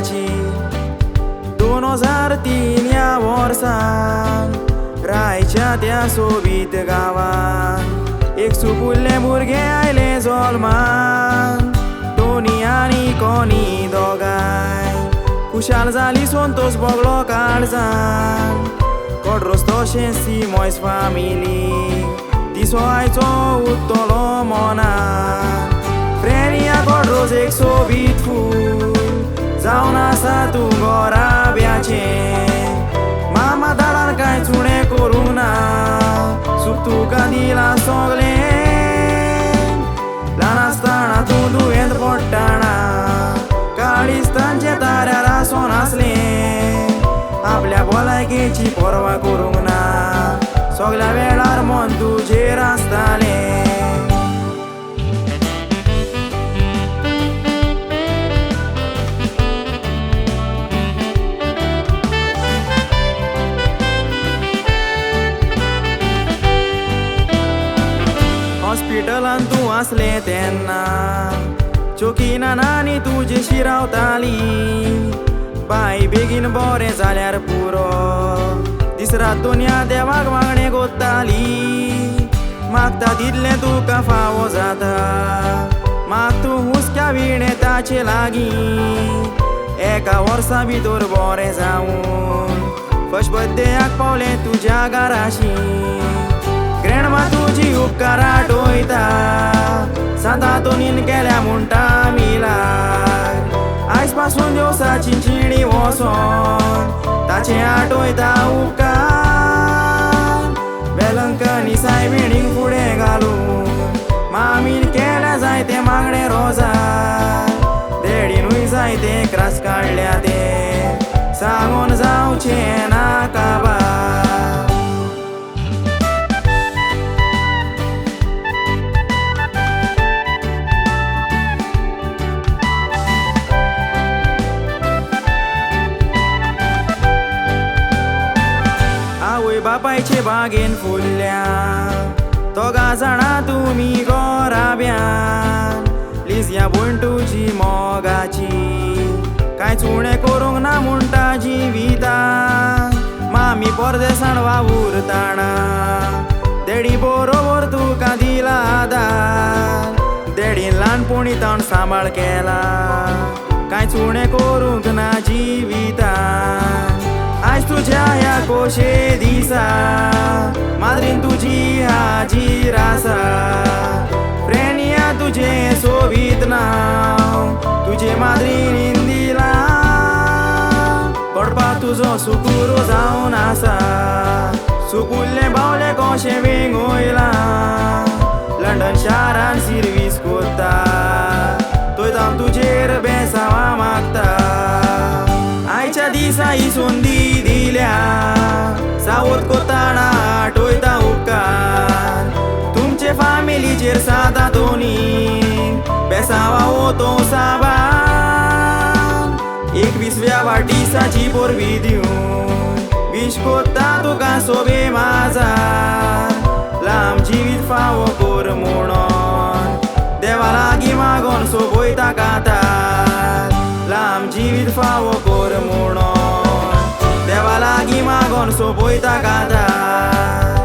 वर्साची 2003 या वर्सान रायच्या त्या सोबीत गावान एक सुपुल्ले भुरगे आयले जल्मान टोनी आनी कॉनी दोगाय खुशाल जाली संतोष बोगलो काळजान कोड्रोस तशेंच ती मोयस फामिली दिसो आयचो उत्तलो मनान फ्रेनिया कोड्रोस एक सोबीत फूल जावन आसा तूं गोराब्याचें मामा दाळान कांय चुणें करूं ना सूख तुका दिलां सगलें ल्हान आसतना तूं दुयेंत पडटाना काळिस्तांचे ताऱ्यार आसोन आसलें आपल्या भलायकेची पर्वा करूंक ना सगल्या वेळार मन तुजेर आसतालें हॉस्पिटलान तूं आसलें तेन्ना चोकीना नानी तुजी शिरावताली बाय बेगीन बरें जाल्यार पुरो दीस रात दुनिया देवाक मागणें कोत्ताली मागता तितलें तुका फावो जाता माग तूं हुस्क्या विणे ताचे लागीं एका वर्सा भितर बरें जावून फर्स्ट बर्थडेयाक पावलें तुज्या घराशी ग्रँडमा तुजी उपकार आठोयता सदां तोनीन केल्या म्हणटा मिलार आयज पासून दिवसाची चिडी वसोन ताचे आठोयता उपकार बेलंकनी सायबिणीक फुडें घालून मामीन केल्या जायते मागणे रोजार देडीनूय जायते क्रास काडल्या ते सांगून जावचें ना काबार बापायचे बागेन फुल्ल्या दोगा जाणां तुमी गोराब्यान प्लीज ह्या भयण तुजी मोगाची कांय चुणें करूंक ना म्हणटा जिवितान मामी परदेसान वावुरताना देडी बरोबर तुका दिला आदार देडीन ल्हानपणीतावन सांबाळ केला कांय चुणें करूंक ना जिवितान आयज तुज्या ह्या कोशे दिसा माद्रीन तुजी हाजीर आसा फ्रेनिया तुजें सोबीत नांव तुजे माद्रीन इंदिला पडपाक तुजो सुकुरो जावन आसा सुकुल्ले बावले कोशे वेंगोयला लंडन शारान सर्वीस कोत्ता थंय तावन तुजेर बेसावा मागता आयच्या दिसा ही संदी दिल्या सावत कोताना आठोयता उपकार तुमचे फामिलीचेर सादा तोनी बेसावा वतो साबान 21व्या वाडदिसाची परबी दिवन विश कोत्ता तुका सोबे माझार लांब जिवीत फावो कर म्हणोन देवा लागीं मागोन सोबयता कातार लांब जिवीत फावो कर म्हणोन देवा लागीं मागोन सोबयता कातार